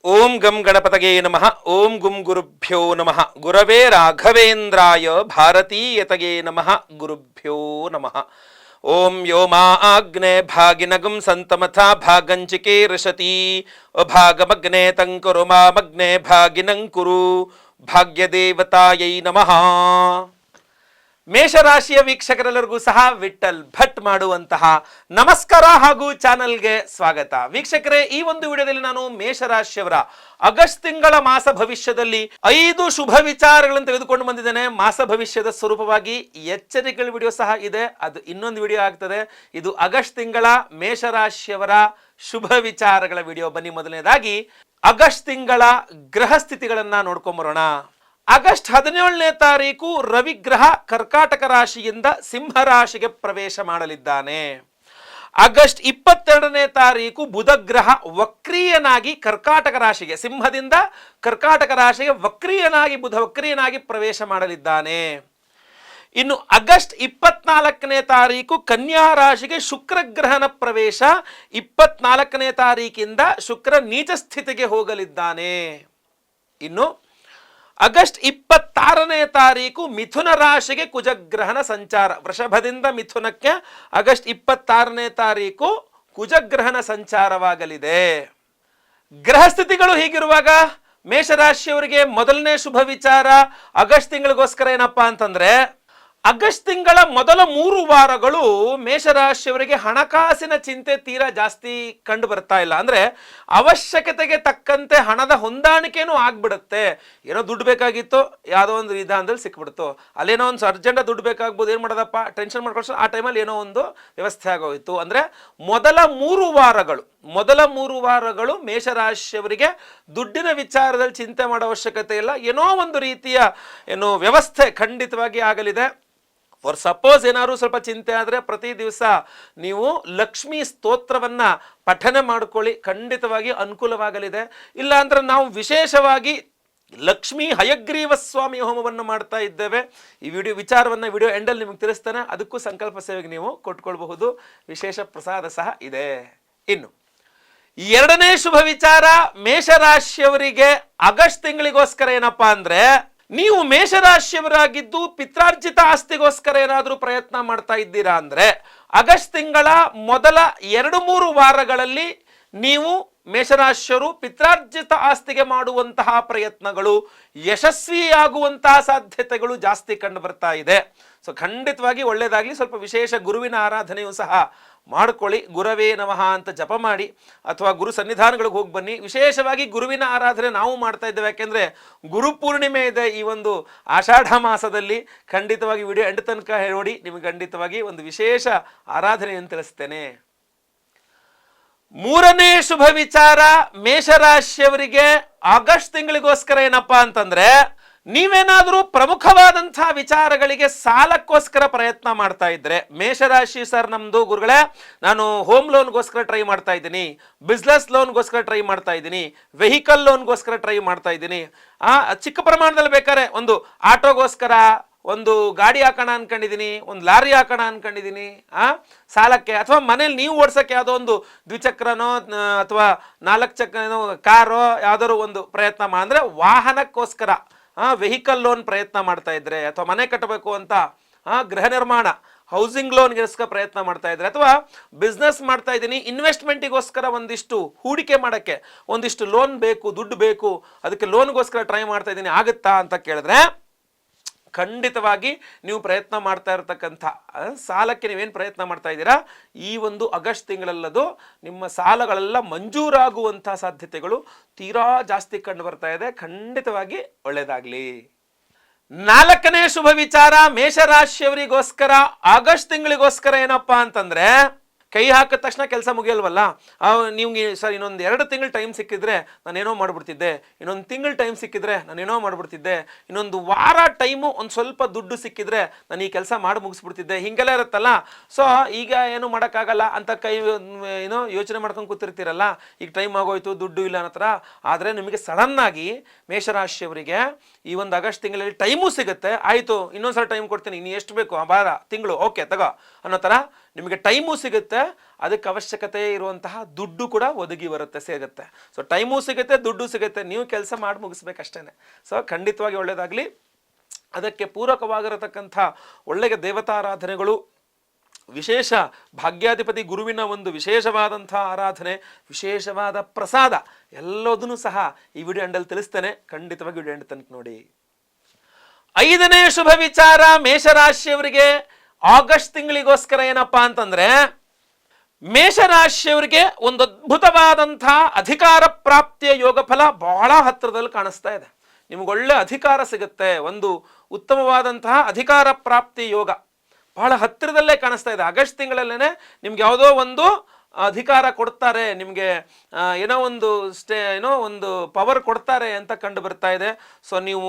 ಓಂ ಗಂ ಗಣಪತಗೆ ನಮಃ. ಓಂ ಗುಂ ಗುರುಭ್ಯೋ ನಮಃ. ಗುರವೇ ರಾಘವೇಂದ್ರಾಯ ಭಾರತೀಯತಗೆ ನಮಃ. ಗುರುಭ್ಯೋ ನಮಃ. ಓಂ ಯೋ ಮಾ ಆಗ್ನೇ ಭಾಗಿನಗಂ ಸಂತಮಥಾ ಭಾಗಂಚಿಕೆ ರಶತಿ ಅಭಾಗಮಗ್ನೆ ತಂಕುರು ಮಾಮಗ್ನೆ ಭಾಗಿನಂಕುರು ಭಾಗ್ಯದೇವತಾಯೈ ನಮಃ. ಮೇಷರಾಶಿಯ ವೀಕ್ಷಕರೆಲ್ಲರಿಗೂ ಸಹ ವಿಠಲ್ ಭಟ್ ಮಾಡುವಂತಹ ನಮಸ್ಕಾರ ಹಾಗೂ ಚಾನಲ್ಗೆ ಸ್ವಾಗತ. ವೀಕ್ಷಕರೇ, ಈ ಒಂದು ವಿಡಿಯೋದಲ್ಲಿ ನಾನು ಮೇಷರಾಶಿಯವರ ಆಗಸ್ಟ್ ತಿಂಗಳ ಮಾಸ ಭವಿಷ್ಯದಲ್ಲಿ 5 ಶುಭ ವಿಚಾರಗಳನ್ನು ತೆಗೆದುಕೊಂಡು ಬಂದಿದ್ದೇನೆ. ಮಾಸ ಭವಿಷ್ಯದ ಸ್ವರೂಪವಾಗಿ ಎಚ್ಚರಿಕೆಗಳ ವಿಡಿಯೋ ಸಹ ಇದೆ, ಅದು ಇನ್ನೊಂದು ವಿಡಿಯೋ ಆಗ್ತದೆ. ಇದು ಆಗಸ್ಟ್ ತಿಂಗಳ ಮೇಷರಾಶಿಯವರ ಶುಭ ವಿಚಾರಗಳ ವಿಡಿಯೋ. ಬನ್ನಿ ಮೊದಲನೇದಾಗಿ ಆಗಸ್ಟ್ ತಿಂಗಳ ಗ್ರಹ ಸ್ಥಿತಿಗಳನ್ನ ನೋಡ್ಕೊಂಬರೋಣ. ಆಗಸ್ಟ್ 17ನೇ ತಾರೀಕು ರವಿಗ್ರಹ ಕರ್ಕಾಟಕ ರಾಶಿಯಿಂದ ಸಿಂಹ ರಾಶಿಗೆ ಪ್ರವೇಶ ಮಾಡಲಿದ್ದಾನೆ. ಆಗಸ್ಟ್ 22ನೇ ತಾರೀಕು ಬುಧಗ್ರಹ ವಕ್ರೀಯನಾಗಿ ಕರ್ಕಾಟಕ ರಾಶಿಗೆ, ಸಿಂಹದಿಂದ ಕರ್ಕಾಟಕ ರಾಶಿಗೆ ವಕ್ರೀಯನಾಗಿ ಪ್ರವೇಶ ಮಾಡಲಿದ್ದಾನೆ. ಇನ್ನು ಆಗಸ್ಟ್ 24ನೇ ತಾರೀಕು ಕನ್ಯಾ ರಾಶಿಗೆ ಶುಕ್ರಗ್ರಹನ ಪ್ರವೇಶ. 24ನೇ ತಾರೀಕಿಂದ ಶುಕ್ರ ನೀಚ ಸ್ಥಿತಿಗೆ ಹೋಗಲಿದ್ದಾನೆ. ಇನ್ನು ಆಗಸ್ಟ್ 26ನೇ ತಾರೀಕು ಮಿಥುನ ರಾಶಿಗೆ ಕುಜಗ್ರಹನ ಸಂಚಾರ. ವೃಷಭದಿಂದ ಮಿಥುನಕ್ಕೆ ಆಗಸ್ಟ್ 26ನೇ ತಾರೀಕು ಕುಜಗ್ರಹನ ಸಂಚಾರವಾಗಲಿದೆ. ಗ್ರಹ ಸ್ಥಿತಿಗಳು ಹೀಗಿರುವಾಗ ಮೇಷರಾಶಿಯವರಿಗೆ ಮೊದಲನೇ ಶುಭ ವಿಚಾರ ಆಗಸ್ಟ್ ತಿಂಗಳಿಗೋಸ್ಕರ ಏನಪ್ಪಾ ಅಂತಂದ್ರೆ, ಆಗಸ್ಟ್ ತಿಂಗಳ ಮೊದಲ 3 ವಾರಗಳು ಮೇಷರಾಶಿಯವರಿಗೆ ಹಣಕಾಸಿನ ಚಿಂತೆ ತೀರಾ ಜಾಸ್ತಿ ಕಂಡು ಬರ್ತಾ ಇಲ್ಲ. ಅಂದ್ರೆ ಅವಶ್ಯಕತೆಗೆ ತಕ್ಕಂತೆ ಹಣದ ಹೊಂದಾಣಿಕೆನೂ ಆಗ್ಬಿಡುತ್ತೆ. ಏನೋ ದುಡ್ಡು ಬೇಕಾಗಿತ್ತು, ಯಾವುದೋ ಒಂದು ವಿಧಾನದಲ್ಲಿ ಸಿಕ್ಬಿಡ್ತು, ಅಲ್ಲೇನೋ ಒಂದು ಅರ್ಜೆಂಟ್ ದುಡ್ಡು ಬೇಕಾಗ್ಬೋದು, ಏನು ಮಾಡೋದಪ್ಪ ಟೆನ್ಷನ್ ಮಾಡ್ಕೊಂಡು ಆ ಟೈಮಲ್ಲಿ ಏನೋ ಒಂದು ವ್ಯವಸ್ಥೆ ಆಗೋಯ್ತು. ಅಂದ್ರೆ ಮೊದಲ 3 ವಾರಗಳು ಮೇಷರಾಶಿಯವರಿಗೆ ದುಡ್ಡಿನ ವಿಚಾರದಲ್ಲಿ ಚಿಂತೆ ಮಾಡೋ ಅವಶ್ಯಕತೆ ಇಲ್ಲ. ಏನೋ ಒಂದು ರೀತಿಯ ವ್ಯವಸ್ಥೆ ಖಂಡಿತವಾಗಿ ಆಗಲಿದೆ. ಫಾರ್ ಸಪೋಸ್ ಏನಾದ್ರು ಸ್ವಲ್ಪ ಚಿಂತೆ ಆದರೆ ಪ್ರತಿ ದಿವಸ ನೀವು ಲಕ್ಷ್ಮೀ ಸ್ತೋತ್ರವನ್ನ ಪಠನೆ ಮಾಡ್ಕೊಳ್ಳಿ, ಖಂಡಿತವಾಗಿ ಅನುಕೂಲವಾಗಲಿದೆ. ಇಲ್ಲ ಅಂದ್ರೆ ನಾವು ವಿಶೇಷವಾಗಿ ಲಕ್ಷ್ಮೀ ಹಯಗ್ರೀವ ಸ್ವಾಮಿ ಹೋಮವನ್ನು ಮಾಡ್ತಾ ಇದ್ದೇವೆ. ಈ ವಿಡಿಯೋ ಎಂಡಲ್ಲಿ ನಿಮಗೆ ತಿಳಿಸ್ತೇನೆ, ಅದಕ್ಕೂ ಸಂಕಲ್ಪ ಸೇವೆಗೆ ನೀವು ಕೊಟ್ಕೊಳ್ಬಹುದು. ವಿಶೇಷ ಪ್ರಸಾದ ಸಹ ಇದೆ. ಇನ್ನು ಎರಡನೇ ಶುಭ ವಿಚಾರ ಮೇಷರಾಶಿಯವರಿಗೆ ಆಗಸ್ಟ್ ತಿಂಗಳಿಗೋಸ್ಕರ ಏನಪ್ಪಾ ಅಂದ್ರೆ, ನೀವು ಮೇಷರಾಶಿಯವರಾಗಿದ್ದು ಪಿತ್ರಾರ್ಜಿತ ಆಸ್ತಿಗೋಸ್ಕರ ಏನಾದರೂ ಪ್ರಯತ್ನ ಮಾಡ್ತಾ ಇದ್ದೀರಾ ಅಂದ್ರೆ, ಆಗಸ್ಟ್ ತಿಂಗಳ ಮೊದಲ 2-3 ವಾರಗಳಲ್ಲಿ ನೀವು ಮೇಷರಾಶಿಯವರು ಪಿತ್ರಾರ್ಜಿತ ಆಸ್ತಿಗೆ ಮಾಡುವಂತಹ ಪ್ರಯತ್ನಗಳು ಯಶಸ್ವಿಯಾಗುವಂತಹ ಸಾಧ್ಯತೆಗಳು ಜಾಸ್ತಿ ಕಂಡು ಬರ್ತಾ ಇದೆ. ಸೊ ಖಂಡಿತವಾಗಿ ಒಳ್ಳೆಯದಾಗಲಿ. ಸ್ವಲ್ಪ ವಿಶೇಷ ಗುರುವಿನ ಆರಾಧನೆಯೂ ಸಹ ಮಾಡ್ಕೊಳ್ಳಿ. ಗುರವೇ ನಮಃ ಅಂತ ಜಪ ಮಾಡಿ ಅಥವಾ ಗುರು ಸನ್ನಿಧಾನಗಳಿಗೆ ಹೋಗಿ ಬನ್ನಿ. ವಿಶೇಷವಾಗಿ ಗುರುವಿನ ಆರಾಧನೆ ನಾವು ಮಾಡ್ತಾ ಇದ್ದೇವೆ, ಯಾಕೆಂದ್ರೆ ಗುರು ಪೂರ್ಣಿಮೆ ಇದೆ ಈ ಒಂದು ಆಷಾಢ ಮಾಸದಲ್ಲಿ. ಖಂಡಿತವಾಗಿ ವಿಡಿಯೋ ಎಂಡ್ ತನಕ ನೋಡಿ, ನಿಮಗೆ ಖಂಡಿತವಾಗಿ ಒಂದು ವಿಶೇಷ ಆರಾಧನೆಯನ್ನು ತಿಳಿಸ್ತೇನೆ. ಮೂರನೇ ಶುಭ ವಿಚಾರ ಮೇಷರಾಶಿಯವರಿಗೆ ಆಗಸ್ಟ್ ತಿಂಗಳಿಗೋಸ್ಕರ ಏನಪ್ಪಾ ಅಂತಂದ್ರೆ, ನೀವೇನಾದರೂ ಪ್ರಮುಖವಾದಂತಹ ವಿಚಾರಗಳಿಗೆ ಸಾಲಕ್ಕೋಸ್ಕರ ಪ್ರಯತ್ನ ಮಾಡ್ತಾ ಇದ್ರೆ, ಮೇಷರಾಶಿ ಸರ್ ನಮ್ದು ಗುರುಗಳೇ, ನಾನು ಹೋಮ್ ಲೋನ್ಗೋಸ್ಕರ ಟ್ರೈ ಮಾಡ್ತಾ ಇದ್ದೀನಿ, ಬಿಸ್ನೆಸ್ ಲೋನ್ಗೋಸ್ಕರ ಟ್ರೈ ಮಾಡ್ತಾ ಇದ್ದೀನಿ, ವೆಹಿಕಲ್ ಲೋನ್ಗೋಸ್ಕರ ಟ್ರೈ ಮಾಡ್ತಾ ಇದ್ದೀನಿ, ಚಿಕ್ಕ ಪ್ರಮಾಣದಲ್ಲಿ ಬೇಕಾದ್ರೆ ಒಂದು ಆಟೋಗೋಸ್ಕರ ಒಂದು ಗಾಡಿ ಹಾಕೋಣ ಅನ್ಕೊಂಡಿದ್ದೀನಿ, ಒಂದು ಲಾರಿ ಹಾಕೋಣ ಅನ್ಕೊಂಡಿದ್ದೀನಿ ಸಾಲಕ್ಕೆ, ಅಥವಾ ಮನೇಲಿ ನೀವು ಓಡಿಸೋಕ್ಕೆ ಯಾವುದೋ ಒಂದು ದ್ವಿಚಕ್ರನೋ ಅಥವಾ 4 ಚಕ್ರನೋ ಕಾರೋ ಯಾವ್ದಾದ್ರು ಒಂದು ಪ್ರಯತ್ನ ಅಂದ್ರೆ ವಾಹನಕ್ಕೋಸ್ಕರ ವೆಹಿಕಲ್ ಲೋನ್ ಪ್ರಯತ್ನ ಮಾಡ್ತಾ ಇದ್ರೆ, ಅಥವಾ ಮನೆ ಕಟ್ಟಬೇಕು ಅಂತ ಗೃಹ ನಿರ್ಮಾಣ ಹೌಸಿಂಗ್ ಲೋನ್ಗೋಸ್ಕರ ಪ್ರಯತ್ನ ಮಾಡ್ತಾ ಇದ್ರೆ, ಅಥವಾ ಬಿಸ್ನೆಸ್ ಮಾಡ್ತಾ ಇದ್ದೀನಿ ಇನ್ವೆಸ್ಟ್ಮೆಂಟಿಗೋಸ್ಕರ ಒಂದಿಷ್ಟು ಹೂಡಿಕೆ ಮಾಡೋಕ್ಕೆ ಒಂದಿಷ್ಟು ಲೋನ್ ಬೇಕು, ದುಡ್ಡು ಬೇಕು, ಅದಕ್ಕೆ ಲೋನ್ಗೋಸ್ಕರ ಟ್ರೈ ಮಾಡ್ತಾ ಇದ್ದೀನಿ, ಆಗುತ್ತಾ ಅಂತ ಕೇಳಿದ್ರೆ ಖಂಡಿತವಾಗಿ ನೀವು ಪ್ರಯತ್ನ ಮಾಡ್ತಾ ಇರತಕ್ಕಂಥ ಸಾಲಕ್ಕೆ ನೀವೇನು ಪ್ರಯತ್ನ ಮಾಡ್ತಾ ಇದ್ದೀರಾ, ಈ ಒಂದು ಆಗಸ್ಟ್ ತಿಂಗಳಲ್ಲದು ನಿಮ್ಮ ಸಾಲಗಳೆಲ್ಲ ಮಂಜೂರಾಗುವಂಥ ಸಾಧ್ಯತೆಗಳು ತೀರಾ ಜಾಸ್ತಿ ಕಂಡು ಬರ್ತಾ ಇದೆ. ಖಂಡಿತವಾಗಿ ಒಳ್ಳೆಯದಾಗಲಿ. 4ನೇ ಶುಭ ವಿಚಾರ ಮೇಷರಾಶಿಯವರಿಗೋಸ್ಕರ ಆಗಸ್ಟ್ ತಿಂಗಳಿಗೋಸ್ಕರ ಏನಪ್ಪಾ ಅಂತಂದ್ರೆ, ಕೈ ಹಾಕಿದ ತಕ್ಷಣ ಕೆಲಸ ಮುಗಿಯಲ್ವಲ್ಲ. ನಿಮ್ಗೆ ಸರ್ ಇನ್ನೊಂದು 2 ತಿಂಗಳು ಟೈಮ್ ಸಿಕ್ಕಿದ್ರೆ ನಾನೇನೋ ಮಾಡ್ಬಿಡ್ತಿದ್ದೆ, ಇನ್ನೊಂದು ತಿಂಗಳು ಟೈಮ್ ಸಿಕ್ಕಿದ್ರೆ ನಾನೇನೋ ಮಾಡ್ಬಿಡ್ತಿದ್ದೆ, ಇನ್ನೊಂದು ವಾರ ಟೈಮು ಒಂದು ಸ್ವಲ್ಪ ದುಡ್ಡು ಸಿಕ್ಕಿದ್ರೆ ನಾನು ಈ ಕೆಲಸ ಮಾಡಿ ಮುಗಿಸ್ಬಿಡ್ತಿದ್ದೆ, ಹಿಂಗೆಲ್ಲ ಇರುತ್ತಲ್ಲ. ಸೊ ಈಗ ಏನು ಮಾಡೋಕ್ಕಾಗಲ್ಲ ಅಂತ ಯೋಚನೆ ಮಾಡ್ಕೊಂಡು ಕೂತಿರ್ತೀರಲ್ಲ, ಈಗ ಟೈಮ್ ಆಗೋಯ್ತು, ದುಡ್ಡು ಇಲ್ಲ ಅನ್ನೋ ಥರ. ಆದರೆ ನಿಮಗೆ ಸಡನ್ನಾಗಿ ಮೇಷರಾಶಿಯವರಿಗೆ ಈ ಒಂದು ಆಗಸ್ಟ್ ತಿಂಗಳಲ್ಲಿ ಟೈಮು ಸಿಗುತ್ತೆ. ಆಯಿತು, ಇನ್ನೊಂದ್ಸಲ ಟೈಮ್ ಕೊಡ್ತೀನಿ, ಇನ್ನು ಎಷ್ಟು ಬೇಕು, ವಾರ ತಿಂಗಳು ಓಕೆ ತಗೋ ಅನ್ನೋ ಥರ ನಿಮಗೆ ಟೈಮು ಸಿಗುತ್ತೆ. ಅದಕ್ಕೆ ಅವಶ್ಯಕತೆ ಇರುವಂತಹ ದುಡ್ಡು ಕೂಡ ಒದಗಿ ಬರುತ್ತೆ, ಸಿಗುತ್ತೆ. ಸೊ ಟೈಮೂ ಸಿಗುತ್ತೆ, ದುಡ್ಡು ಸಿಗುತ್ತೆ, ನೀವು ಕೆಲಸ ಮಾಡಿ ಮುಗಿಸ್ಬೇಕಷ್ಟೇ. ಸೊ ಖಂಡಿತವಾಗಿ ಒಳ್ಳೆಯದಾಗಲಿ. ಅದಕ್ಕೆ ಪೂರಕವಾಗಿರತಕ್ಕಂಥ ಒಳ್ಳೆಯ ದೇವತಾರಾಧನೆಗಳು, ವಿಶೇಷ ಭಾಗ್ಯಾಧಿಪತಿ ಗುರುವಿನ ಒಂದು ವಿಶೇಷವಾದಂಥ ಆರಾಧನೆ, ವಿಶೇಷವಾದ ಪ್ರಸಾದ ಎಲ್ಲದನ್ನು ಸಹ ಈ ವಿಡಿಯೋ ಎಂಡಲ್ಲಿ ತಿಳಿಸ್ತೇನೆ. ಖಂಡಿತವಾಗಿ ವಿಡಿಯೋ ಎಂಡ್ ತನಕ ನೋಡಿ. 5ನೇ ಶುಭ ವಿಚಾರ ಮೇಷರಾಶಿಯವರಿಗೆ ಆಗಸ್ಟ್ ತಿಂಗಳಿಗೋಸ್ಕರ ಏನಪ್ಪಾ ಅಂತಂದ್ರೆ, ಮೇಷರಾಶಿಯವರಿಗೆ ಒಂದು ಅದ್ಭುತವಾದಂತಹ ಅಧಿಕಾರ ಪ್ರಾಪ್ತಿಯ ಯೋಗ ಫಲ ಬಹಳ ಹತ್ತಿರದಲ್ಲಿ ಕಾಣಿಸ್ತಾ ಇದೆ. ನಿಮಗೊಳ್ಳೆ ಅಧಿಕಾರ ಸಿಗುತ್ತೆ, ಒಂದು ಉತ್ತಮವಾದಂತಹ ಅಧಿಕಾರ ಪ್ರಾಪ್ತಿ ಯೋಗ ಬಹಳ ಹತ್ತಿರದಲ್ಲೇ ಕಾಣಿಸ್ತಾ ಇದೆ. ಆಗಸ್ಟ್ ತಿಂಗಳಲ್ಲೇನೆ ನಿಮ್ಗೆ ಯಾವುದೋ ಒಂದು ಅಧಿಕಾರ ಕೊಡ್ತಾರೆ, ನಿಮಗೆ ಏನೋ ಒಂದು ಪವರ್ ಕೊಡ್ತಾರೆ ಅಂತ ಕಂಡು ಬರ್ತಾ ಇದೆ. ಸೊ ನೀವು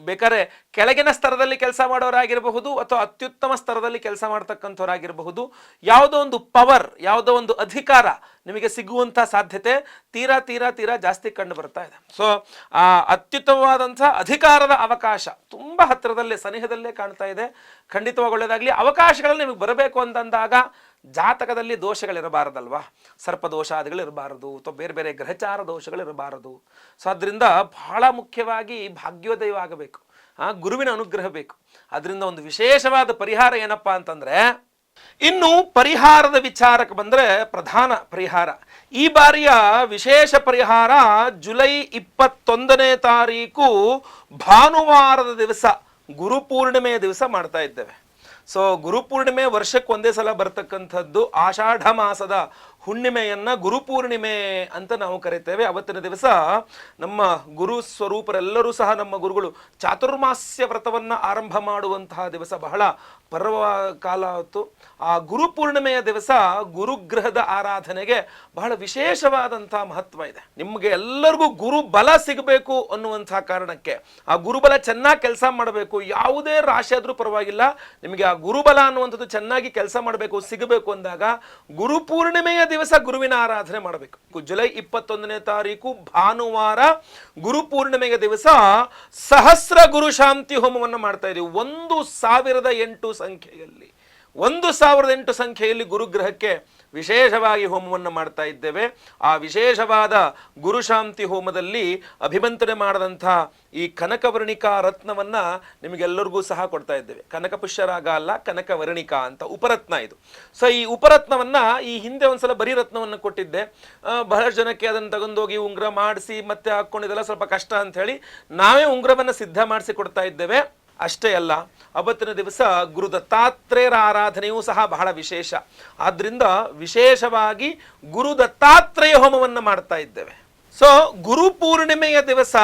ಬೇಕಾದ್ರೆ ಕೆಳಗಿನ ಸ್ತರದಲ್ಲಿ ಕೆಲಸ ಮಾಡೋರಾಗಿರಬಹುದು ಅಥವಾ ಅತ್ಯುತ್ತಮ ಸ್ತರದಲ್ಲಿ ಕೆಲಸ ಮಾಡ್ತಕ್ಕಂಥವ್ರಾಗಿರಬಹುದು, ಯಾವುದೋ ಒಂದು ಪವರ್, ಯಾವುದೋ ಒಂದು ಅಧಿಕಾರ ನಿಮಗೆ ಸಿಗುವಂಥ ಸಾಧ್ಯತೆ ತೀರಾ ತೀರಾ ತೀರಾ ಜಾಸ್ತಿ ಕಂಡು ಬರ್ತಾ ಇದೆ. ಸೊ ಆ ಅತ್ಯುತ್ತಮವಾದಂಥ ಅಧಿಕಾರದ ಅವಕಾಶ ತುಂಬ ಹತ್ತಿರದಲ್ಲೇ ಸನಿಹದಲ್ಲೇ ಕಾಣ್ತಾ ಇದೆ. ಖಂಡಿತವಾಗಿ ಒಳ್ಳೆಯದಾಗಲಿ. ಅವಕಾಶಗಳು ನಿಮಗೆ ಬರಬೇಕು ಅಂತಂದಾಗ ಜಾತಕದಲ್ಲಿ ದೋಷಗಳಿರಬಾರದಲ್ವಾ, ಸರ್ಪದೋಷಾದಿಗಳಿರಬಾರದು ಅಥವಾ ಬೇರೆ ಬೇರೆ ಗ್ರಹಚಾರ ದೋಷಗಳಿರಬಾರದು. ಸೊ ಅದರಿಂದ ಬಹಳ ಮುಖ್ಯವಾಗಿ ಭಾಗ್ಯೋದಯವಾಗಬೇಕು, ಗುರುವಿನ ಅನುಗ್ರಹ ಬೇಕು. ಅದರಿಂದ ಒಂದು ವಿಶೇಷವಾದ ಪರಿಹಾರ ಏನಪ್ಪಾ ಅಂತಂದ್ರೆ, ಇನ್ನು ಪರಿಹಾರದ ವಿಚಾರಕ್ಕೆ ಬಂದರೆ ಪ್ರಧಾನ ಪರಿಹಾರ, ಈ ಬಾರಿಯ ವಿಶೇಷ ಪರಿಹಾರ ಜುಲೈ 21ನೇ ತಾರೀಕು ಭಾನುವಾರದ ದಿವಸ, ಗುರುಪೂರ್ಣಿಮೆಯ ದಿವಸ ಮಾಡ್ತಾ ಇದ್ದೇವೆ. ಸೊ ಗುರುಪೂರ್ಣಿಮೆ ವರ್ಷಕ್ಕೆ ಒಂದೇ ಸಲ ಬರ್ತಕ್ಕಂಥದ್ದು. ಆಷಾಢ ಮಾಸದ ಹುಣ್ಣಿಮೆಯನ್ನ ಗುರುಪೂರ್ಣಿಮೆ ಅಂತ ನಾವು ಕರಿತೇವೆ. ಅವತ್ತಿನ ದಿವಸ ನಮ್ಮ ಗುರು ಸ್ವರೂಪರೆಲ್ಲರೂ ಸಹ ನಮ್ಮ ಗುರುಗಳು ಚಾತುರ್ಮಾಸ್ಯ ವ್ರತವನ್ನ ಆರಂಭ ಮಾಡುವಂತಹ ದಿವಸ, ಬಹಳ ಪರ್ವ ಕಾಲ ಹೊತ್ತು. ಆ ಗುರುಪೂರ್ಣಿಮೆಯ ದಿವಸ ಗುರುಗ್ರಹದ ಆರಾಧನೆಗೆ ಬಹಳ ವಿಶೇಷವಾದಂತಹ ಮಹತ್ವ ಇದೆ. ನಿಮಗೆ ಎಲ್ಲರಿಗೂ ಗುರು ಬಲ ಸಿಗಬೇಕು ಅನ್ನುವಂತಹ ಕಾರಣಕ್ಕೆ, ಆ ಗುರುಬಲ ಚೆನ್ನಾಗಿ ಕೆಲಸ ಮಾಡಬೇಕು, ಯಾವುದೇ ರಾಶಿ ಆದ್ರೂ ಪರವಾಗಿಲ್ಲ, ನಿಮಗೆ ಆ ಗುರುಬಲ ಅನ್ನುವಂಥದ್ದು ಚೆನ್ನಾಗಿ ಕೆಲಸ ಮಾಡಬೇಕು, ಸಿಗಬೇಕು ಅಂದಾಗ ಗುರುಪೂರ್ಣಿಮೆಯ ದಿವಸ ಗುರುವಿನ ಆರಾಧನೆ ಮಾಡಬೇಕು. ಜುಲೈ 21ನೇ ತಾರೀಕು ಭಾನುವಾರ ಗುರುಪೂರ್ಣಿಮೆಯ ದಿವಸ ಸಹಸ್ರ ಗುರು ಶಾಂತಿ ಹೋಮವನ್ನು ಮಾಡ್ತಾ ಇದ್ದೀವಿ. 1008 ಸಂಖ್ಯೆಯಲ್ಲಿ 1008 ಸಂಖ್ಯೆಯಲ್ಲಿ ಗುರುಗ್ರಹಕ್ಕೆ ವಿಶೇಷವಾಗಿ ಹೋಮವನ್ನು ಮಾಡ್ತಾ ಇದ್ದೇವೆ. ಆ ವಿಶೇಷವಾದ ಗುರುಶಾಂತಿ ಹೋಮದಲ್ಲಿ ಅಭಿಮಂತ್ರಣೆ ಮಾಡದಂಥ ಈ ಕನಕವರ್ಣಿಕಾ ರತ್ನವನ್ನ ನಿಮಗೆಲ್ಲರಿಗೂ ಸಹ ಕೊಡ್ತಾ ಇದ್ದೇವೆ. ಕನಕ ಪುಷ್ಯರಾಗ ಅಲ್ಲ, ಕನಕವರ್ಣಿಕಾ ಅಂತ ಉಪರತ್ನ ಇದು. ಸೊ ಈ ಉಪರತ್ನವನ್ನ ಈ ಹಿಂದೆ ಒಂದ್ಸಲ ಬರೀ ರತ್ನವನ್ನು ಕೊಟ್ಟಿದ್ದೆ, ಬಹಳಷ್ಟು ಜನಕ್ಕೆ ಅದನ್ನು ತಗೊಂಡೋಗಿ ಉಂಗುರ ಮಾಡಿಸಿ ಮತ್ತೆ ಹಾಕೊಂಡಿದ್ದೆಲ್ಲ ಸ್ವಲ್ಪ ಕಷ್ಟ ಅಂತ ಹೇಳಿ ನಾವೇ ಉಂಗುರವನ್ನು ಸಿದ್ಧ ಮಾಡಿಸಿ ಕೊಡ್ತಾ ಇದ್ದೇವೆ. ಅಷ್ಟೇ ಅಲ್ಲ, ಅವತ್ತಿನ ದಿವಸ ಗುರು ದತ್ತಾತ್ರೇಯರ ಆರಾಧನೆಯೂ ಸಹ ಬಹಳ ವಿಶೇಷ. ಆದ್ರಿಂದ ವಿಶೇಷವಾಗಿ ಗುರು ದತ್ತಾತ್ರೇಯ ಹೋಮವನ್ನು ಮಾಡ್ತಾ ಇದ್ದೇವೆ. ಸೊ ಗುರುಪೂರ್ಣಿಮೆಯ ದಿವಸ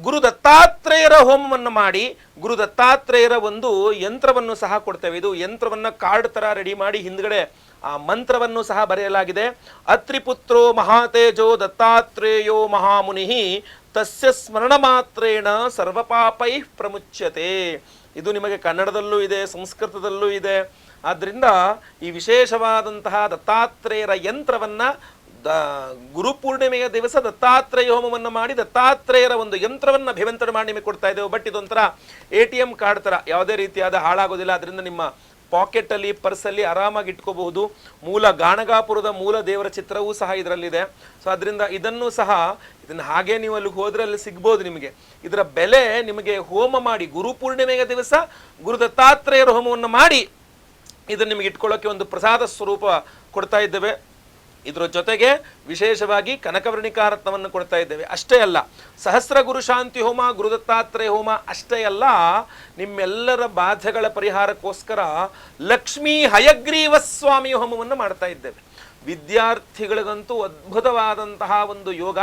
ಗುರು ದತ್ತಾತ್ರೇಯರ ಹೋಮವನ್ನು ಮಾಡಿ ಗುರು ದತ್ತಾತ್ರೇಯರ ಒಂದು ಯಂತ್ರವನ್ನು ಸಹ ಕೊಡ್ತೇವೆ. ಇದು ಯಂತ್ರವನ್ನ ಕಾರ್ಡ್ ತರ ರೆಡಿ ಮಾಡಿ ಹಿಂದ್ಗಡೆ ಆ ಮಂತ್ರವನ್ನು ಸಹ ಬರೆಯಲಾಗಿದೆ. ಅತ್ರಿಪುತ್ರೋ ಮಹಾತೇಜೋ ದತ್ತಾತ್ರೇಯೋ ಮಹಾಮುನಿ ತಸ್ಯ ಸ್ಮರಣ ಮಾತ್ರೇಣ ಸರ್ವಪಾಪೈ ಪ್ರಮುಚ್ಯತೆ. ಇದು ನಿಮಗೆ ಕನ್ನಡದಲ್ಲೂ ಇದೆ, ಸಂಸ್ಕೃತದಲ್ಲೂ ಇದೆ. ಆದ್ದರಿಂದ ಈ ವಿಶೇಷವಾದಂತಹ ದತ್ತಾತ್ರೇಯರ ಯಂತ್ರವನ್ನ ಗುರುಪೂರ್ಣಿಮೆಯ ದಿವಸ ದತ್ತಾತ್ರೇಯ ಹೋಮವನ್ನು ಮಾಡಿ ದತ್ತಾತ್ರೇಯರ ಒಂದು ಯಂತ್ರವನ್ನು ಅಭಿಮಂತ್ರಣ ಮಾಡಿ ನಿಮಗೆ ಕೊಡ್ತಾ ಇದ್ದೇವೆ. ಬಟ್ ಇದೊಂಥರ ATM ಕಾರ್ಡ್ ತರ, ಯಾವುದೇ ರೀತಿಯಾದ ಹಾಳಾಗೋದಿಲ್ಲ. ಅದರಿಂದ ನಿಮ್ಮ ಪಾಕೆಟ್ ಅಲ್ಲಿ, ಪರ್ಸಲ್ಲಿ ಆರಾಮಾಗಿ ಇಟ್ಕೋಬಹುದು. ಮೂಲ ಗಾಣಗಾಪುರದ ಮೂಲ ದೇವರ ಚಿತ್ರವೂ ಸಹ ಇದರಲ್ಲಿದೆ. ಸೊ ಅದರಿಂದ ಇದನ್ನು ಹಾಗೆ ನೀವು ಅಲ್ಲಿ ಹೋದ್ರೆ ಅಲ್ಲಿ ಸಿಗ್ಬೋದು ನಿಮಗೆ. ಇದರ ಬೆಲೆ ನಿಮಗೆ ಹೋಮ ಮಾಡಿ ಗುರುಪೂರ್ಣಿಮೆಯ ದಿವಸ ಗುರು ದತ್ತಾತ್ರೇಯರ ಹೋಮವನ್ನು ಮಾಡಿ ಇದನ್ನು ನಿಮಗೆ ಇಟ್ಕೊಳ್ಳೋಕೆ ಒಂದು ಪ್ರಸಾದ ಸ್ವರೂಪ ಕೊಡ್ತಾ ಇದ್ದೇವೆ. ಇದರ ಜೊತೆಗೆ ವಿಶೇಷವಾಗಿ ಕನಕವರ್ಣಿಕಾ ರತ್ನವನ್ನು ಕೊಡ್ತಾ ಇದ್ದೇವೆ. ಅಷ್ಟೇ ಅಲ್ಲ, ಸಹಸ್ರ ಗುರು ಶಾಂತಿ ಹೋಮ, ಗುರು ದತ್ತಾತ್ರೇಯ ಹೋಮ ಅಷ್ಟೇ ಅಲ್ಲ, ನಿಮ್ಮೆಲ್ಲರ ಬಾಧೆಗಳ ಪರಿಹಾರಕ್ಕೋಸ್ಕರ ಲಕ್ಷ್ಮೀ ಹಯಗ್ರೀವ ಸ್ವಾಮಿ ಹೋಮವನ್ನು ಮಾಡ್ತಾ ಇದ್ದೇವೆ. ವಿದ್ಯಾರ್ಥಿಗಳಿಗಂತೂ ಅದ್ಭುತವಾದಂತಹ ಒಂದು ಯೋಗ.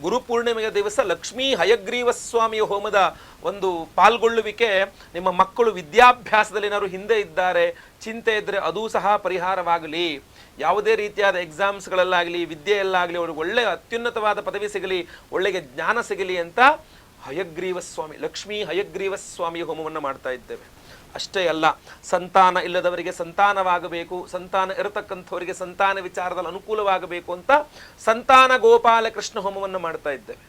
ಗುರುಪೂರ್ಣಿಮೆಯ ದಿವಸ ಲಕ್ಷ್ಮೀ ಹಯಗ್ರೀವ ಸ್ವಾಮಿಯ ಹೋಮದ ಒಂದು ಪಾಲ್ಗೊಳ್ಳುವಿಕೆ, ನಿಮ್ಮ ಮಕ್ಕಳು ವಿದ್ಯಾಭ್ಯಾಸದಲ್ಲಿ ಏನಾದ್ರು ಹಿಂದೆ ಇದ್ದಾರೆ, ಚಿಂತೆ ಇದ್ದರೆ ಅದೂ ಸಹ ಪರಿಹಾರವಾಗಲಿ. ಯಾವುದೇ ರೀತಿಯಾದ ಎಕ್ಸಾಮ್ಸ್ಗಳಲ್ಲಾಗಲಿ, ವಿದ್ಯೆಯಲ್ಲಾಗಲಿ ಅವ್ರಿಗೆ ಒಳ್ಳೆಯ ಅತ್ಯುನ್ನತವಾದ ಪದವಿ ಸಿಗಲಿ, ಒಳ್ಳೆಯ ಜ್ಞಾನ ಸಿಗಲಿ ಅಂತ ಹಯಗ್ರೀವ ಸ್ವಾಮಿ, ಲಕ್ಷ್ಮೀ ಹಯಗ್ರೀವ ಸ್ವಾಮಿಯ ಹೋಮವನ್ನು ಮಾಡ್ತಾ ಇದ್ದೇವೆ. ಅಷ್ಟೇ ಅಲ್ಲ, ಸಂತಾನ ಇಲ್ಲದವರಿಗೆ ಸಂತಾನವಾಗಬೇಕು, ಸಂತಾನ ಇರತಕ್ಕಂಥವರಿಗೆ ಸಂತಾನ ವಿಚಾರದಲ್ಲಿ ಅನುಕೂಲವಾಗಬೇಕು ಅಂತ ಸಂತಾನ ಗೋಪಾಲ ಕೃಷ್ಣ ಹೋಮವನ್ನು ಮಾಡ್ತಾ ಇದ್ದೇವೆ.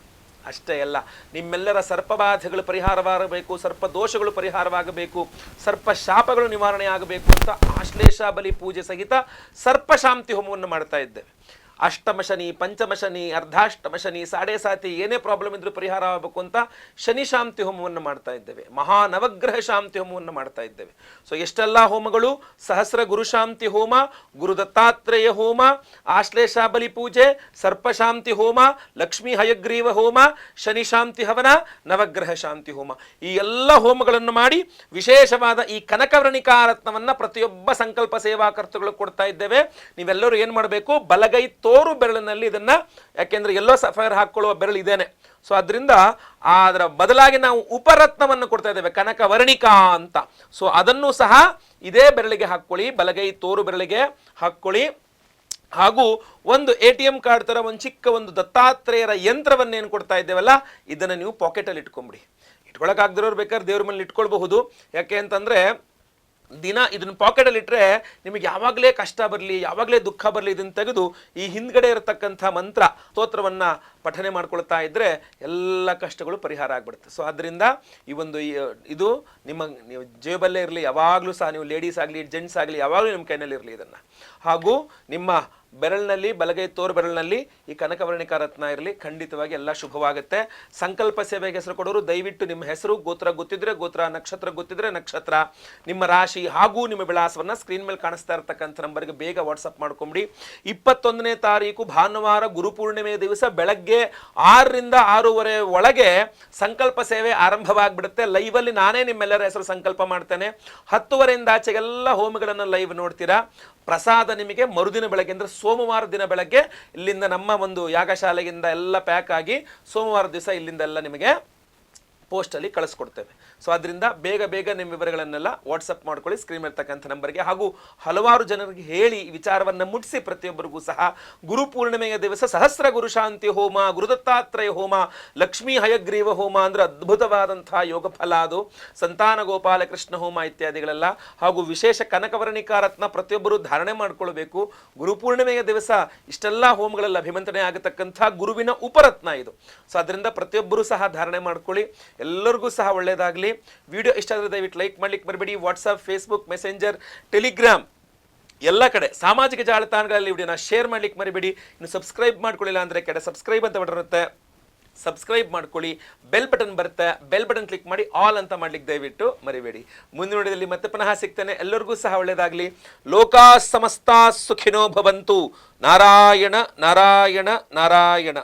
ಅಷ್ಟೇ ಅಲ್ಲ, ನಿಮ್ಮೆಲ್ಲರ ಸರ್ಪಬಾಧೆಗಳು ಪರಿಹಾರವಾಗಬೇಕು, ಸರ್ಪ ದೋಷಗಳು ಪರಿಹಾರವಾಗಬೇಕು, ಸರ್ಪ ಶಾಪಗಳು ನಿವಾರಣೆ ಆಗಬೇಕು ಅಂತ ಆಶ್ಲೇಷ ಬಲಿ ಪೂಜೆ ಸಹಿತ ಸರ್ಪಶಾಂತಿ ಹೋಮವನ್ನು ಮಾಡ್ತಾ ಇದ್ದೇವೆ. ಅಷ್ಟಮ ಶನಿ, ಪಂಚಮ ಶನಿ, ಅರ್ಧಾಷ್ಟಮ ಶನಿ, ಸಾಡೆ ಸಾತಿ ಏನೇ ಪ್ರಾಬ್ಲಮ್ ಇದ್ರೂ ಪರಿಹಾರ ಆಗಬೇಕು ಅಂತ ಶನಿ ಶಾಂತಿ ಹೋಮವನ್ನು ಮಾಡ್ತಾ ಇದ್ದೇವೆ. ಮಹಾ ನವಗ್ರಹ ಶಾಂತಿ ಹೋಮವನ್ನು ಮಾಡ್ತಾ ಇದ್ದೇವೆ. ಸೊ ಎಷ್ಟೆಲ್ಲ ಹೋಮಗಳು, ಸಹಸ್ರ ಗುರು ಶಾಂತಿ ಹೋಮ, ಗುರು ದತ್ತಾತ್ರೇಯ ಹೋಮ, ಆಶ್ಲೇಷ ಬಲಿ ಪೂಜೆ, ಸರ್ಪಶಾಂತಿ ಹೋಮ, ಲಕ್ಷ್ಮೀ ಹಯಗ್ರೀವ ಹೋಮ, ಶನಿ ಶಾಂತಿ ಹವನ, ನವಗ್ರಹ ಶಾಂತಿ ಹೋಮ, ಈ ಎಲ್ಲ ಹೋಮಗಳನ್ನು ಮಾಡಿ ವಿಶೇಷವಾದ ಈ ಕನಕವರ್ಣಿಕಾ ರತ್ನವನ್ನು ಪ್ರತಿಯೊಬ್ಬ ಸಂಕಲ್ಪ ಸೇವಾಕರ್ತೃಗಳು ಕೊಡ್ತಾ ಇದ್ದೇವೆ. ನೀವೆಲ್ಲರೂ ಏನು ಮಾಡಬೇಕು, ಬಲಗೈ ತೋರು ಬೆರಳಿನಲ್ಲಿ ಇದನ್ನ, ಯಾಕೆಂದ್ರೆ ಎಲ್ಲೋ ಸಫೈರ್ ಹಾಕೊಳ್ಳುವ ಬೆರಳು ಇದೇನೆ, ಸೊ ಅದರಿಂದ ಅದರ ಬದಲಾಗಿ ನಾವು ಉಪರತ್ನವನ್ನು ಕೊಡ್ತಾ ಇದ್ದೇವೆ, ಕನಕವರ್ಣಿಕಾ ಅಂತ. ಸೊ ಅದನ್ನು ಸಹ ಇದೇ ಬೆರಳಿಗೆ ಹಾಕ್ಕೊಳ್ಳಿ, ಬಲಗೈ ತೋರು ಬೆರಳಿಗೆ ಹಾಕ್ಕೊಳ್ಳಿ. ಹಾಗೂ ಒಂದು ATM ಕಾರ್ಡ್ ತರ ಒಂದು ಚಿಕ್ಕ ಒಂದು ದತ್ತಾತ್ರೇಯರ ಯಂತ್ರವನ್ನೇನು ಕೊಡ್ತಾ ಇದ್ದೇವಲ್ಲ, ಇದನ್ನು ನೀವು ಪಾಕೆಟಲ್ಲಿ ಇಟ್ಕೊಂಬಿಡಿ. ಇಟ್ಕೊಳಕ್ಕಾಗದಿರೋರು ಬೇಕಾದ್ರೆ ದೇವ್ರ ಮೇಲೆ ಇಟ್ಕೊಳ್ಬಹುದು. ಯಾಕೆ ಅಂತಂದ್ರೆ ದಿನ ಇದನ್ನ ಪಾಕೆಟಲ್ಲಿ ಇಟ್ಟರೆ ನಿಮಗೆ ಯಾವಾಗಲೇ ಕಷ್ಟ ಬರಲಿ, ಯಾವಾಗಲೇ ದುಃಖ ಬರಲಿ, ಇದನ್ನು ತೆಗೆದು ಈ ಹಿಂದ್ಗಡೆ ಇರತಕ್ಕಂಥ ಮಂತ್ರ ಸ್ತೋತ್ರವನ್ನು ಪಠನೆ ಮಾಡ್ಕೊಳ್ತಾ ಇದ್ದರೆ ಎಲ್ಲ ಕಷ್ಟಗಳು ಪರಿಹಾರ ಆಗಿಬಿಡುತ್ತೆ. ಸೊ ಆದ್ದರಿಂದ ಈ ಒಂದು ಇದು ನಿಮ್ಮ ನೀವು ಜೇಬಲ್ಲೇ ಇರಲಿ, ಯಾವಾಗಲೂ ಸಹ ನೀವು ಲೇಡೀಸ್ ಆಗಲಿ ಜೆಂಟ್ಸ್ ಆಗಲಿ ಯಾವಾಗಲೂ ನಿಮ್ಮ ಕೈನಲ್ಲಿ ಇರಲಿ ಇದನ್ನು. ಹಾಗೂ ನಿಮ್ಮ ಬೆರಳಿನಲ್ಲಿ, ಬಲಗೈ ತೋರು ಬೆರಳಿನಲ್ಲಿ ಈ ಕನಕವರ್ಣಿಕಾ ರತ್ನ ಇರಲಿ, ಖಂಡಿತವಾಗಿ ಎಲ್ಲ ಶುಭವಾಗುತ್ತೆ. ಸಂಕಲ್ಪ ಸೇವೆಗೆ ಹೆಸರು ಕೊಡೋರು ದಯವಿಟ್ಟು ನಿಮ್ಮ ಹೆಸರು, ಗೋತ್ರ ಗೊತ್ತಿದ್ರೆ ಗೋತ್ರ, ನಕ್ಷತ್ರ ಗೊತ್ತಿದ್ರೆ ನಕ್ಷತ್ರ, ನಿಮ್ಮ ರಾಶಿ ಹಾಗೂ ನಿಮ್ಮ ವಿಳಾಸವನ್ನು ಸ್ಕ್ರೀನ್ ಮೇಲೆ ಕಾಣಿಸ್ತಾ ಇರತಕ್ಕಂಥ ನಂಬರ್ಗೆ ಬೇಗ ವಾಟ್ಸಪ್ ಮಾಡ್ಕೊಂಬಿಡಿ. 21ನೇ ತಾರೀಕು ಭಾನುವಾರ ಗುರುಪೂರ್ಣಿಮೆ ದಿವಸ ಬೆಳಗ್ಗೆ 6ರಿಂದ 6:30 ಒಳಗೆ ಸಂಕಲ್ಪ ಸೇವೆ ಆರಂಭವಾಗಿಬಿಡುತ್ತೆ. ಲೈವಲ್ಲಿ ನಾನೇ ನಿಮ್ಮೆಲ್ಲರ ಹೆಸರು ಸಂಕಲ್ಪ ಮಾಡ್ತೇನೆ. 10:30ಯಿಂದ ಆಚೆಗೆಲ್ಲ ಹೋಮಗಳನ್ನು ಲೈವ್ ನೋಡ್ತೀರಾ. ಪ್ರಸಾದ ನಿಮಗೆ ಮರುದಿನ ಬೆಳಗ್ಗೆ ಅಂದರೆ ಸೋಮವಾರ ದಿನ ಬೆಳಗ್ಗೆ ಇಲ್ಲಿಂದ ನಮ್ಮ ಒಂದು ಯಾಗಶಾಲೆಯಿಂದ ಎಲ್ಲ ಪ್ಯಾಕ್ ಆಗಿ ಸೋಮವಾರ ದಿವಸ ಇಲ್ಲಿಂದ ಎಲ್ಲ ನಿಮಗೆ ಪೋಸ್ಟಲ್ಲಿ ಕಳಿಸ್ಕೊಡ್ತೇವೆ. ಸೊ ಅದರಿಂದ ಬೇಗ ಬೇಗ ನಿಮ್ಮ ವಿವರಗಳನ್ನೆಲ್ಲ ವಾಟ್ಸಪ್ ಮಾಡ್ಕೊಳ್ಳಿ ಸ್ಕ್ರೀನ್ ಇರ್ತಕ್ಕಂಥ ನಂಬರ್ಗೆ. ಹಾಗೂ ಹಲವಾರು ಜನರಿಗೆ ಹೇಳಿ ಈ ವಿಚಾರವನ್ನು ಮುಟ್ಟಿಸಿ ಪ್ರತಿಯೊಬ್ಬರಿಗೂ ಸಹ ಗುರುಪೂರ್ಣಿಮೆಯ ದಿವಸ ಸಹಸ್ರ ಗುರು ಶಾಂತಿ ಹೋಮ, ಗುರುದತ್ತಾತ್ರೇಯ ಹೋಮ, ಲಕ್ಷ್ಮೀ ಹಯಗ್ರೀವ ಹೋಮ ಅಂದರೆ ಅದ್ಭುತವಾದಂತಹ ಯೋಗ ಫಲ ಅದು, ಸಂತಾನ ಗೋಪಾಲ ಕೃಷ್ಣ ಹೋಮ ಇತ್ಯಾದಿಗಳೆಲ್ಲ. ಹಾಗೂ ವಿಶೇಷ ಕನಕವರ್ಣಿಕಾ ರತ್ನ ಪ್ರತಿಯೊಬ್ಬರು ಧಾರಣೆ ಮಾಡ್ಕೊಳ್ಬೇಕು. ಗುರುಪೂರ್ಣಿಮೆಯ ದಿವಸ ಇಷ್ಟೆಲ್ಲ ಹೋಮಗಳಲ್ಲಿ ಅಭಿಮಂತ್ರಣೆ ಆಗತಕ್ಕಂಥ ಗುರುವಿನ ಉಪರತ್ನ ಇದು. ಸೊ ಅದರಿಂದ ಪ್ರತಿಯೊಬ್ಬರು ಸಹ ಧಾರಣೆ ಮಾಡ್ಕೊಳ್ಳಿ. ಎಲ್ಲರಿಗೂ ಸಹ ಒಳ್ಳೆಯದಾಗಲಿ. ವಿಡಿಯೋ ಇಷ್ಟ ಆದರೆ ದಯವಿಟ್ಟು ಲೈಕ್ ಮಾಡ್ಲಿಕ್ಕೆ ಬರಬೇಡಿ. ವಾಟ್ಸಪ್, ಫೇಸ್ಬುಕ್, ಮೆಸೆಂಜರ್, ಟೆಲಿಗ್ರಾಮ್ ಎಲ್ಲ ಕಡೆ ಸಾಮಾಜಿಕ ಜಾಲತಾಣಗಳಲ್ಲಿ ವಿಡಿಯೋನ ಶೇರ್ ಮಾಡ್ಲಿಕ್ಕೆ ಮರಿಬೇಡಿ. ಇನ್ನು ಸಬ್ಸ್ಕ್ರೈಬ್ ಮಾಡ್ಕೊಳ್ಳಿಲ್ಲ ಅಂದರೆ ಕೆಡೆ ಸಬ್ಸ್ಕ್ರೈಬ್ ಅಂತ ಬರುತ್ತೆ, ಸಬ್ಸ್ಕ್ರೈಬ್ ಮಾಡ್ಕೊಳ್ಳಿ. ಬೆಲ್ ಬಟನ್ ಬರುತ್ತೆ, ಬೆಲ್ ಬಟನ್ ಕ್ಲಿಕ್ ಮಾಡಿ ಆಲ್ ಅಂತ ಮಾಡ್ಲಿಕ್ಕೆ ದಯವಿಟ್ಟು ಮರಿಬೇಡಿ. ಮುಂದಿನ ವಿಡಿಯೋದಲ್ಲಿ ಮತ್ತೆ ಪುನಃ ಸಿಗ್ತೇನೆ. ಎಲ್ಲರಿಗೂ ಸಹ ಒಳ್ಳೆಯದಾಗಲಿ. ಲೋಕಾ ಸಮಸ್ತ ಸುಖಿನೋ ಭವಂತು. ನಾರಾಯಣ ನಾರಾಯಣ ನಾರಾಯಣ.